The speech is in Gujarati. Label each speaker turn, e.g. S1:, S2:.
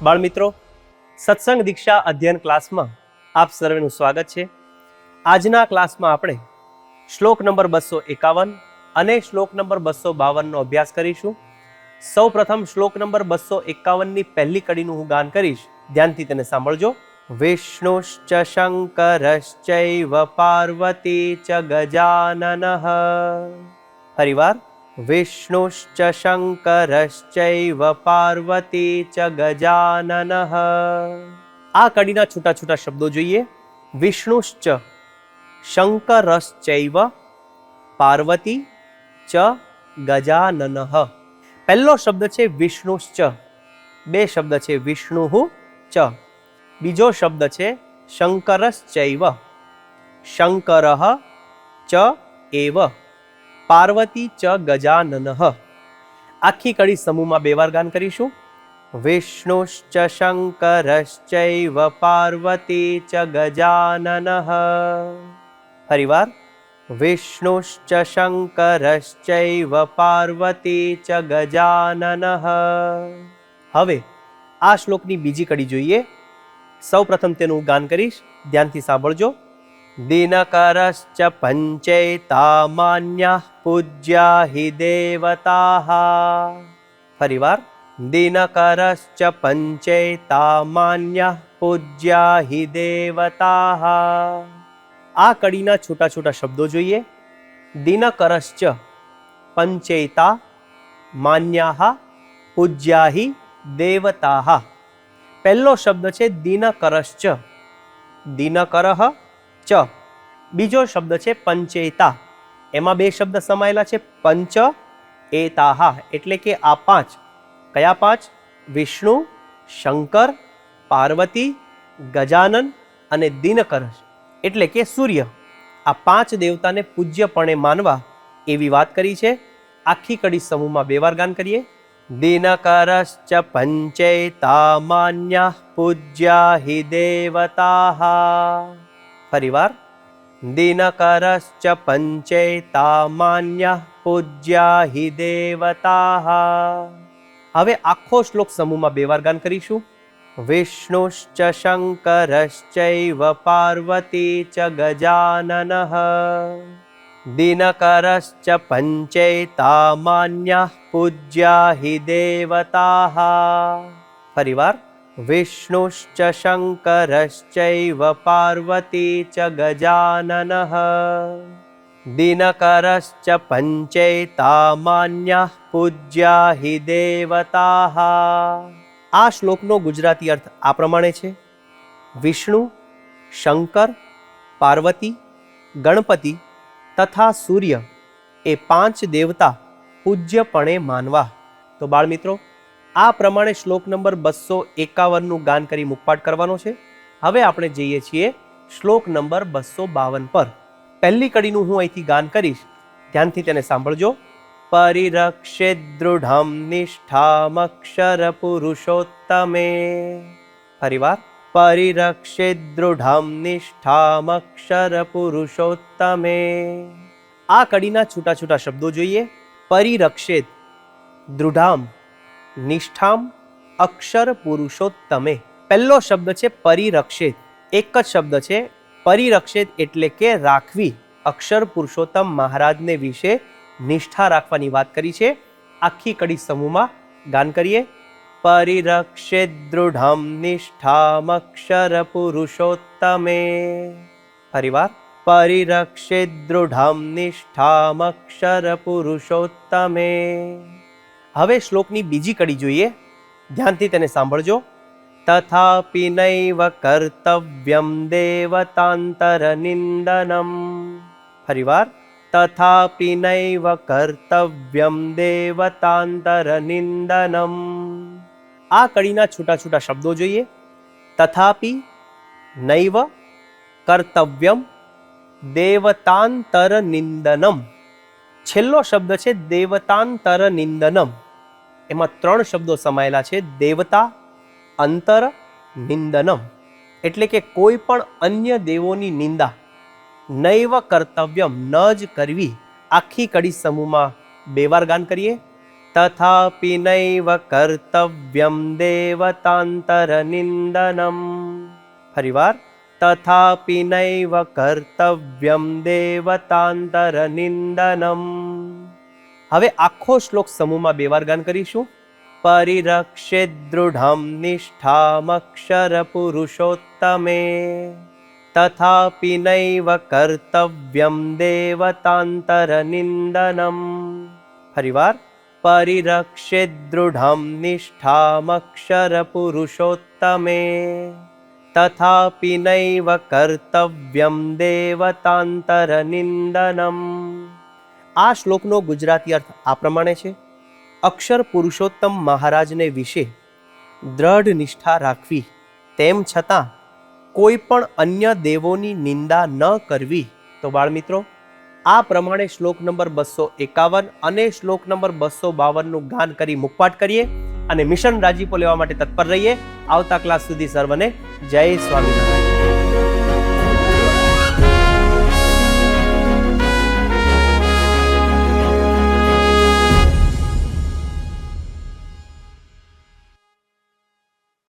S1: બાળમિત્રો, સત્સંગ દીક્ષા અધ્યયન ક્લાસમાં આપ સર્વેનું સ્વાગત છે. આજના ક્લાસમાં આપણે શ્લોક નંબર 251 અને શ્લોક નંબર 252 નો અભ્યાસ કરીશું. સૌ પ્રથમ શ્લોક નંબર 251 ની પહેલી કડીનું હું ગાન કરીશ, ધ્યાનથી તેને સાંભળજો. વિષ્ણુશ્ચ શંકરશ્ચૈવ પાર્વતી ચ ગજાનનઃ. ફરીવાર, વિષ્ણુશ્ચ શંકરશ્ચૈવ પાર્વતી ચ ગજાનનઃ. આ કડીના છૂટા છૂટા શબ્દો જોઈએ. વિષ્ણુશ્ચ શંકરશ્ચૈવ પાર્વતી ચ ગજાનનઃ. પહેલો શબ્દ છે વિષ્ણુશ્ચ, બે શબ્દ છે વિષ્ણુઃ ચ. બીજો શબ્દ છે શંકરશ્ચૈવ, શંકરઃ ચ એવ પાર્વતી ચ ગજાનનઃ. આખી કડી સમૂહમાં બે વાર ગાન કરીશું. વિષ્ણુશ્ચ શંકરશ્ચૈવ પાર્વતી ચ ગજાનનઃ. ફરીવાર, વિષ્ણુશ્ચ શંકરશ્ચૈવ પાર્વતી ચ ગજાનનઃ. હવે આ શ્લોકની બીજી કડી જોઈએ. સૌ પ્રથમ તેનું ગાન કરીશ, ધ્યાનથી સાંભળજો. દિનકરશ્ચ પંચૈતામાન્યઃ પૂજ્યા હિ દેવતાઃ. ફરીવાર, દિનકરશ્ચ પંચૈતામાન્યઃ પૂજ્યા હિ દેવતાઃ. આ કડીના છૂટા છૂટા શબ્દો જોઈએ. દિનકરશ્ચ પંચૈતા માન્યાઃ પૂજ્યા હિ દેવતાઃ. પહેલો શબ્દ છે દિનકરશ્ચ, દિનકરઃ ચ. બીજો શબ્દ છે પંચૈતા, એમાં બે શબ્દ સમાયેલા છે પંચ એતાહ, એટલે કે આ પાંચ. કયા પાંચ? વિષ્ણુ, શંકર, પાર્વતી, ગજાનન અને દિનકર, એટલે કે સૂર્ય. આ પાંચ દેવતાને પૂજ્યપણે માનવા એવી વાત કરી છે. આખી કડી સમૂહમાં બે વાર ગાન કરીએ. દિનકરશ્ચ પંચૈતામાન્યઃ પૂજ્યા હિ દેવતાઃ. ફરીવાર, દિનકરશ્ચ પંચૈતામાન્યઃ પૂજ્યા હિ દેવતાઃ. હવે આખો શ્લોક સમૂહમાં બે વાર ગાન કરીશું. વિષ્ણુશ્ચ શંકરશ્ચૈવ પાર્વતી ચ ગજાનનઃ. દિનકરશ્ચ પંચૈતામાન્યઃ પૂજ્યા હિ દેવતાઃ. ફરીવાર, વિષ્ણુશ્ચ શંકરશ્ચૈવ પાર્વતી ચ ગજાનનઃ. દિનકરશ્ચ પંચૈતામાન્યઃ પૂજ્યા હિ દેવતાઃ. આ શ્લોકનો ગુજરાતી અર્થ આ પ્રમાણે છે. વિષ્ણુ, શંકર, પાર્વતી, ગણપતિ તથા સૂર્ય એ પાંચ દેવતા પૂજ્યપણે માનવા. તો બાળમિત્રો, આ પ્રમાણે શ્લોક નંબર 251 નું ગાન કરી મુખપાઠ કરવાનો છે. હવે આપણે જઈએ છીએ શ્લોક નંબર 252 પર. પહેલી કડીનું હું અહીંથી ગાન કરીશ, ધ્યાનથી તેને સાંભળજો. પરિરક્ષેદ દૃઢમ નિષ્ઠામક્ષર પુરુષોત્તમે. ફરીવાર, પરિરક્ષેદ દૃઢમ નિષ્ઠામક્ષર પુરુષોત્તમે. આ કડીના છૂટા છૂટા શબ્દો જોઈએ. પરિરક્ષેદ દૃઢામ નિષ્ઠામ અક્ષર પુરુષોત્તમે. પહેલો શબ્દ છે પરિરક્ષેદ, એક જ શબ્દ છે. પરિરક્ષેદ એટલે કે રાખવી. અક્ષર પુરુષોત્તમ મહારાજને વિશે નિષ્ઠા રાખવાની વાત કરી છે. આખી કડી સમૂહમાં ગાન કરીએ. પરિરક્ષેદ દૃઢમ નિષ્ઠામક્ષર પુરુષોત્તમે. ફરીવાર, પરિરક્ષેદ દૃઢમ નિષ્ઠામક્ષર પુરુષોત્તમે. હવે શ્લોકની બીજી કડી જોઈએ, ધ્યાનથી તેને સાંભળજો. તથાપિ નૈવ કર્તવ્યમ દેવતાંતર નિંદનમ. ફરીવાર, તથાપિ નૈવ કર્તવ્યમ દેવતાંતર નિંદનમ. આ કડીના છૂટા છૂટા શબ્દો જોઈએ. તથાપિ નૈવ કર્તવ્યમ દેવતાંતર નિંદનમ. છેલ્લો શબ્દ છે દેવતાંતર નિંદનમ. એમાં ત્રણ શબ્દો સમાયેલા છે: દેવતા, અંતર, નિંદનમ. એટલે કે કોઈ પણ અન્ય દેવોની નિંદા નૈવ કર્તવ્યમ, ન જ કરવી. આખી કડી સમૂહમાં બે વાર ગાન કરીએ. તથાપિ નૈવ કર્તવ્યમ દેવતાંતરનિંદનમ. ફરીવાર, તથાપિ નૈવ કર્તવ્યમ દેવતાંતરનિંદનમ. હવે આખો શ્લોક સમૂહમાં 2 વાર ગાન કરીશું. પરિરક્ષેદ દૃઢમ નિષ્ઠામક્ષર પુરુષોત્તમે તથાપિ નૈવ કર્તવ્યમ દેવતાંતરનિંદનમ. ફરીવાર, પરિરક્ષેદ દૃઢમ નિષ્ઠામક્ષર પુરુષોત્તમે તથાપિ નૈવ કર્તવ્યમ દેવતાંતરનિંદનમ. આ શ્લોકનો ગુજરાતી અર્થ આ પ્રમાણે છે. અક્ષર પુરુષોત્તમ મહારાજને વિશે દ્રઢ નિષ્ઠા રાખવી, તેમ છતાં કોઈ પણ અન્ય દેવોની નિંદા ન કરવી. તો બાળમિત્રો, આ પ્રમાણે શ્લોક નંબર 251 અને શ્લોક નંબર 252 નું ગાન કરી મુખપાઠ કરીએ અને મિશન રાજીપો લેવા માટે તત્પર રહીએ. આવતા ક્લાસ સુધી સર્વને જય સ્વામિનારાયણ.